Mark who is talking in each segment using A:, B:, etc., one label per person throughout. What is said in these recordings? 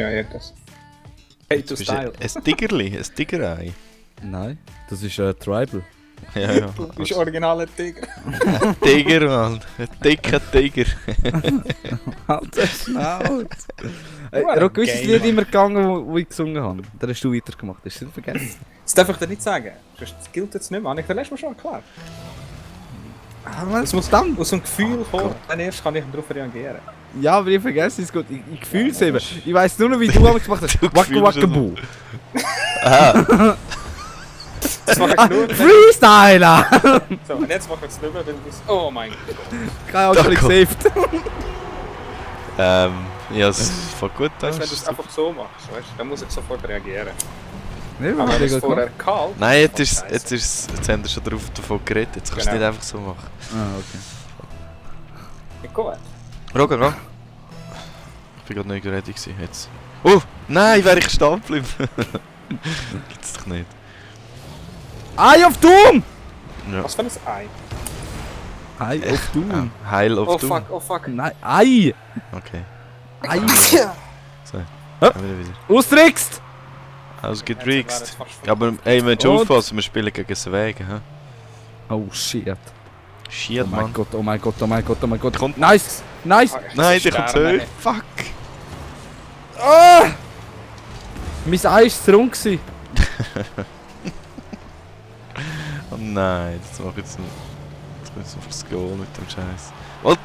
A: Ja, etwas. Hey, to style.
B: Ein Tigerli, ein Tigerei.
C: Nein, das ist Tribal.
B: Ja, ja.
A: Du bist originaler Tiger.
B: Ein Tiger, Mann. Ein dicker Tiger.
C: Halt der Schnauze. Rocco, wie ist das Lied immer gegangen, wo ich gesungen habe? Da hast du weitergemacht, hast du das vergessen?
A: Das darf ich dir nicht sagen. Das gilt jetzt nicht mehr. Habe ich dir letztes Mal schon erklärt. Es muss dann aus dem Gefühl kommen. Dann erst kann ich darauf reagieren.
C: Ja, aber ich vergesse es gut. Ich fühle es eben. Ich weiss nur noch, wie du es gemacht hast. Wacka wacka boo.
B: Aha.
A: Das mache ich nur.
C: Freestyler!
A: So, und jetzt mache ich es nicht mehr, wenn du es. Oh mein Gott.
C: Keine Ahnung, ich gesaved.
B: Ja, es fängt gut an.
A: Weißt, wenn du es einfach so machst, weißt, dann muss ich sofort reagieren.
C: Nee,
A: Aber wenn es vorher kalt.
B: Nein, jetzt haben wir schon davon geredet. Jetzt kannst du es nicht einfach so machen.
C: Ah, okay.
A: Ich gehe.
B: Roger, geh. Ich bin gerade nicht ready gewesen, jetzt. Oh! Nein, wäre ich stehen geblieben. Gibt's doch nicht.
C: Eye of Doom!
A: Ja. Was für ein Ei?
C: Eye of Doom.
B: Heil of Doom.
A: Oh fuck.
C: Nein, Ei!
B: Okay.
C: Ei!
B: So.
C: Hopp.
B: Wieder.
C: Austrickst!
B: Ausgetrickst. Aber ey, wir müssen aufpassen, wir spielen gegen das Vega, hä?
C: Oh shit.
B: Shit,
C: Oh
B: Mann.
C: mein Gott, oh mein Gott, oh mein Gott, oh mein Gott.
B: Kommt.
C: Nice! Nice!
B: Nein, der kommt so. Fuck!
C: Ah! Mein Ei war zu rund gewesen.
B: Oh nein, das mache ich jetzt nicht. Jetzt muss ich auf das Goal mit dem Scheiß. Und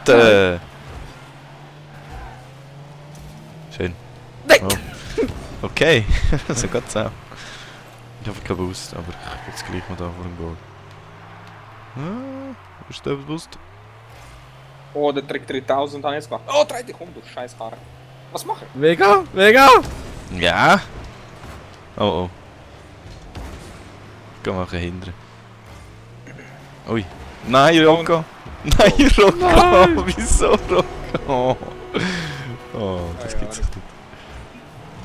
B: schön. Oh. Okay, so geht's auch. Ich habe keinen Boost, aber ich bin jetzt gleich mal da vor dem Goal. Wo ist der Boost?
A: Oh, der Trick 3000 habe ich jetzt gemacht. Oh, dreh dich um, du scheiß Haare. Was mache ich?
C: Vega! Vega!
B: Ja! Oh oh. Geh mal hindern. Ui. Nein, Rocco! Nein, Rocco!
C: Nein.
B: Wieso Rocco? Oh, das gibt's nicht.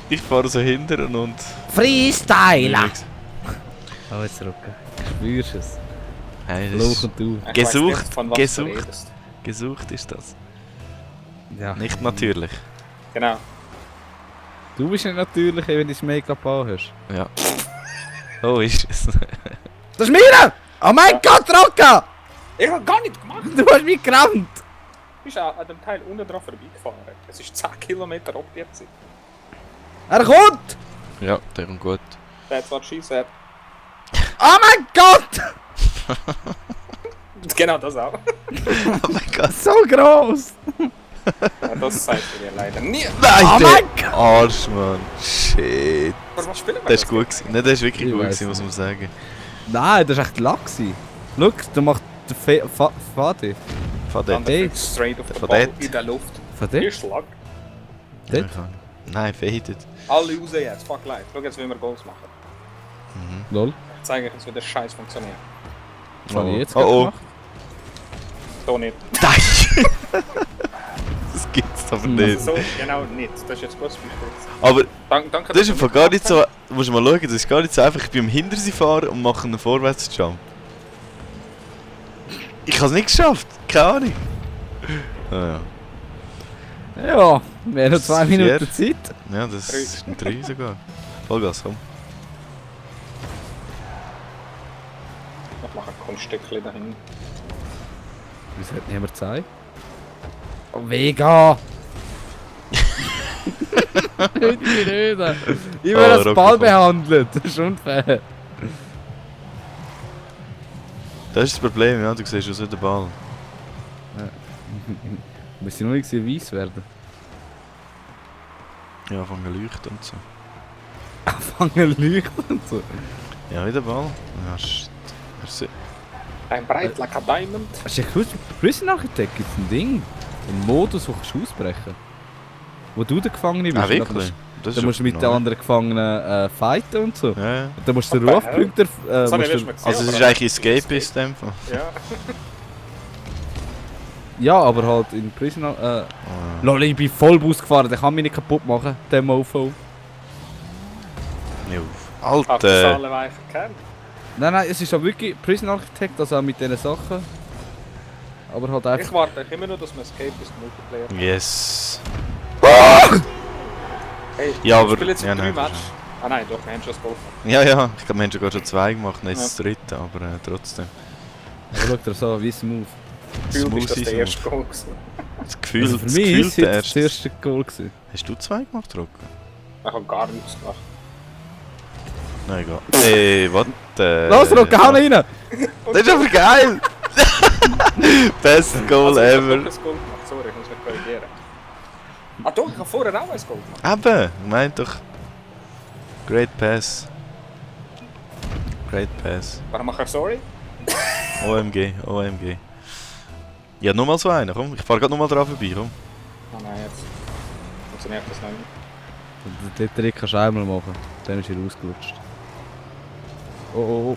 B: Ich fahre so hindern und...
C: Freestyler! Oh, jetzt Rocco. Spürst es?
B: Hey,
C: Loch und du.
A: Ich weiss
B: Gesucht,
A: nicht, von was du
B: gesucht.
A: redest.
B: Gesucht ist das.
C: Ja.
B: Nicht natürlich.
A: Genau.
C: Du bist nicht natürlich, wenn du das Make-up anhast.
B: Ja. Oh, ist es.
C: Das ist Mier! Oh mein Gott, Rocco!
A: Ich habe gar nicht gemacht.
C: Du hast mich gerammt!
A: Du bist an dem Teil unten dran vorbeigefahren. Es ist 10 Kilometer ab jetzt.
C: Er kommt!
B: Ja, der kommt gut.
A: Der hat zwar schießen.
C: Oh mein Gott!
A: Genau das auch.
B: Oh mein Gott.
C: So gross!
A: Ja, das sagt mir leider nie.
B: Nein,
C: Oh
B: der
C: mein Gott!
B: Arsch, Mann. Shit.
A: Aber was spielen wir?
B: Das ist gut gewesen. Nein, das ist wirklich
C: Ich
B: gut
C: weiss
B: gewesen, muss man sagen.
C: Nein, das war echt Lachsi. Schau, der macht den Fade.
B: Von
A: Dann
B: dort.
C: Hey.
A: straight auf den
B: Von
A: Ball
B: dort.
A: in der Luft.
C: Von
A: Hier
C: dort?
A: Schlag.
C: Dort?
B: Nein, faded.
A: Alle raus jetzt. Fuck live. Schau jetzt, wie wir Goals machen.
C: Lol.
A: Ich zeige euch jetzt, wie der Scheiß funktioniert.
C: Was habe ich jetzt
B: Oh,
C: gerade
B: oh.
C: gemacht?
A: So nicht.
B: Nein! Das gibt's aber nicht.
A: So genau nicht. Das ist jetzt gut Beispiel.
B: Aber
A: Danke,
B: das ist einfach gar nicht so. Du musst mal schauen, das ist gar nicht so einfach. Ich bin am Hintersee fahren und mache einen Vorwärtsjump. Ich habe es nicht geschafft. Keine Ahnung. Ah, ja.
C: Ja, wir haben noch 2
B: Vier.
C: Minuten Zeit.
B: Ja, das ist ein 3 sogar. Vollgas, komm.
A: Ich mache ein Kunststückchen dahin.
C: Wieso hat niemand Zeit? Oh, Vega! Nicht die Rede! Ich werde als
B: Rocco,
C: Ball
B: komm.
C: behandelt, das ist unfair.
B: Das ist das Problem, ja, du siehst aus den Ball.
C: Wir sind noch nicht weiss werden.
B: Ja, fangen leuchten und so.
C: Anfangen leuchten und so.
B: Ja, wie der Ball. Ja, shit. Merci.
A: Ein breit like a diamond.
C: Hast du ja gewusst, bei Prison Architect gibt es ein Ding, einen Modus, wo du ausbrechen kannst. Wo du der Gefangene bist.
B: Ah,
C: Und dann
B: wirklich? Das
C: Dann musst du mit den anderen Gefangenen fighten und so.
B: Ja, ja.
C: Dann musst du den
A: Okay,
C: Rufpunkte...
A: Das habe ich
C: musst
A: erst
C: du,
A: mal gesehen.
B: Also, es ist
A: aber-
B: eigentlich Escapist in dem Fall.
A: Ja.
C: ja, aber halt in Prison... Lol, ich bin voll Bus gefahren, der kann mich nicht kaputt machen, der Mofo.
B: Ja.
A: Hast du das
B: Alter!
A: alle Weichen gekannt?
C: Nein, es ist ja wirklich Prison Architect, also auch mit diesen Sachen. Aber halt einfach...
A: Ich warte immer nur, dass man Escape ist Multiplayer.
B: Yes!
A: Hey,
B: Ja, aber-
A: wir spielen jetzt
B: ja,
A: 3
B: nein,
A: Matches. Ah nein, doch, wir haben schon das Golf.
B: Ja, ja, ich glaube, wir haben sogar schon 2 gemacht, jetzt das dritte, aber trotzdem.
C: Aber schau dir so, wie es Move.
A: Gefühlt ist das
B: Smoothie
A: der erste Goal gewesen.
B: Das Gefühl,
C: Also für
B: das
C: mich
B: Gefühl
C: ist jetzt das erste Goal gewesen.
B: Hast du 2 gemacht, Rocco?
A: Ich habe gar nichts gemacht.
B: Nein, egal. Hey, was?
C: Los, Rocco, hau ihn rein!
B: Das ist aber geil! Best Goal
A: Also, ich habe
B: ever!
A: doch ein Goal gemacht, sorry, ich muss mich korrigieren. Ah doch, ich habe vorher auch ein Goal gemacht.
B: Eben, ich meinte doch. Great Pass. Great Pass.
A: Warum mache ich sorry?
B: OMG, OMG. Ja, nochmal so einen, komm. Ich fahr grad nochmal dran vorbei, komm.
A: Ah nein, jetzt funktioniert das nicht mehr.
C: Den Trick kannst du einmal machen. Dann ist er ausgelutscht. Oh.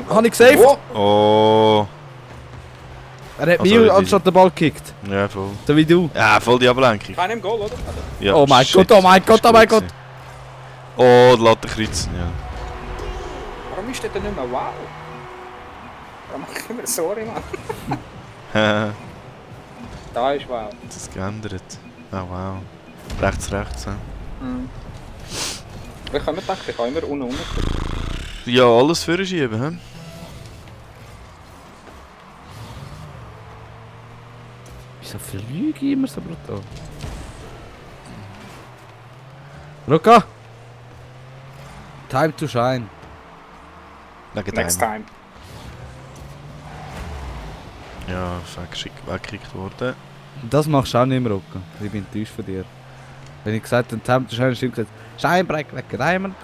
C: Habe ich gesaved?
A: Oh.
B: Oh.
C: Er hat
B: Also,
C: mich
B: die-
C: anstatt den Ball gekickt.
B: Ja, voll.
C: So wie du.
B: Ja, voll die Ablenkung.
A: Kein im Goal, oder?
B: Ja,
C: Oh mein
B: shit,
C: Gott, oh mein
B: das
C: Gott, oh
B: ist
C: mein
B: gut
C: Gott.
B: gewesen. Oh, die Lattenkreuz, ja.
A: Warum ist der denn nicht mehr wow? Warum mache ich immer sorry, Mann? Da ist wow.
B: Das ist geändert. Oh wow. Rechts, rechts. Ja,
A: Ich habe mir gedacht, ich kann immer unten
B: ja alles vorschieben, hä?
C: Wieso verlüge ich immer so brutal? Rocco! Time to shine.
B: Wegen
A: Next
B: dem.
A: time.
B: Ja, ist weggekickt worden.
C: Das machst du auch nicht mehr, Rocco. Ich bin enttäuscht von dir. Wenn ich gesagt habe, Time to shine, hast du gesagt, Scheinbreck weg, Diamond.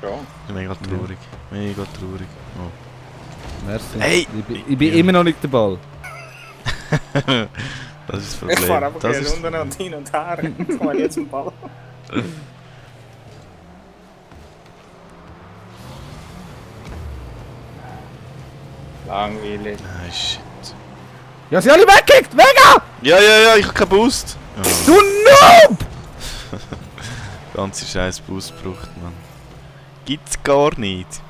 A: Ja.
B: Mega traurig. Mega traurig. Oh.
C: Merci.
B: Hey!
C: Ich bin immer noch nicht der Ball.
B: Das ist das
A: Ich
B: Problem.
A: fahre einfach
B: Das
A: gerne
B: ist
A: unten und hin und her. Jetzt komme ich jetzt zum Ball. Langweilig.
B: Ah, shit.
C: Ja, sie alle weggekickt! Vega!
B: Ja, ja, ja, ich hab keinen Boost. Oh.
C: Du Noob!
B: Ganze scheiß Boost braucht man. Gibt's gar nicht.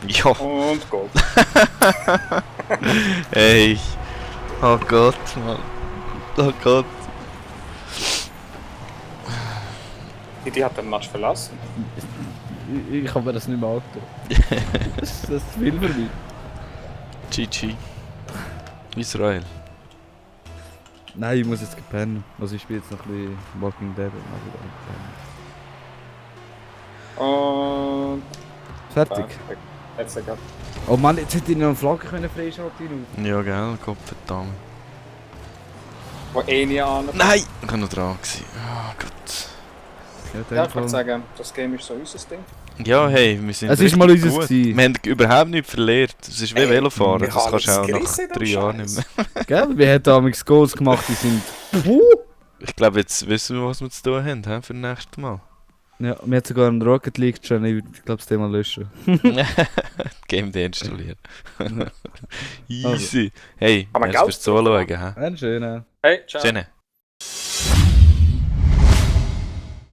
B: Ja,
A: Und Goal.
B: ey. Oh Gott, Mann. Oh Gott.
A: Die hat den Match verlassen.
C: Ich kann mir das nicht mehr antun. Das ist viel für mich.
B: GG. Israel.
C: Nein, ich muss jetzt pennen. Also ich spiele jetzt noch ein bisschen Walking Dead und dann wieder pennen.
A: Und...
C: Fertig.
A: Jetzt egal.
C: Oh Mann, jetzt hätte ich noch eine Flagge freischalten können.
B: Ja, gell, Gott verdammt.
A: Wo eh nie an.
B: Nein! Ich war noch dran. Oh Gott.
A: Ja, ich würde sagen, das Game ist so unser Ding.
B: Ja, hey, wir sind
C: Es ist
B: richtig
C: mal unseres
B: gut.
C: gewesen.
B: Wir haben überhaupt nichts verliert. Es ist wie
A: Ey,
B: Velofahren.
A: wir
B: Das
A: haben
B: kannst du auch
A: uns
B: nach
A: gerissen in
B: 3
A: dem
B: Jahren nicht mehr.
C: Gell? Wir haben damals Goals gemacht, die sind...
B: Ich glaube, jetzt wissen wir, was wir zu tun haben, für das nächste Mal.
C: Ja, mir hat sogar ein Rocket League schon, ich glaube, das Thema löschen.
B: Game deinstallieren.
C: Also.
B: Easy. Hey,
A: Kann man
B: merci
A: Geld
B: fürs Zuschauen. hä?
C: Einen schönen.
A: Hey, ciao.
B: Schöne.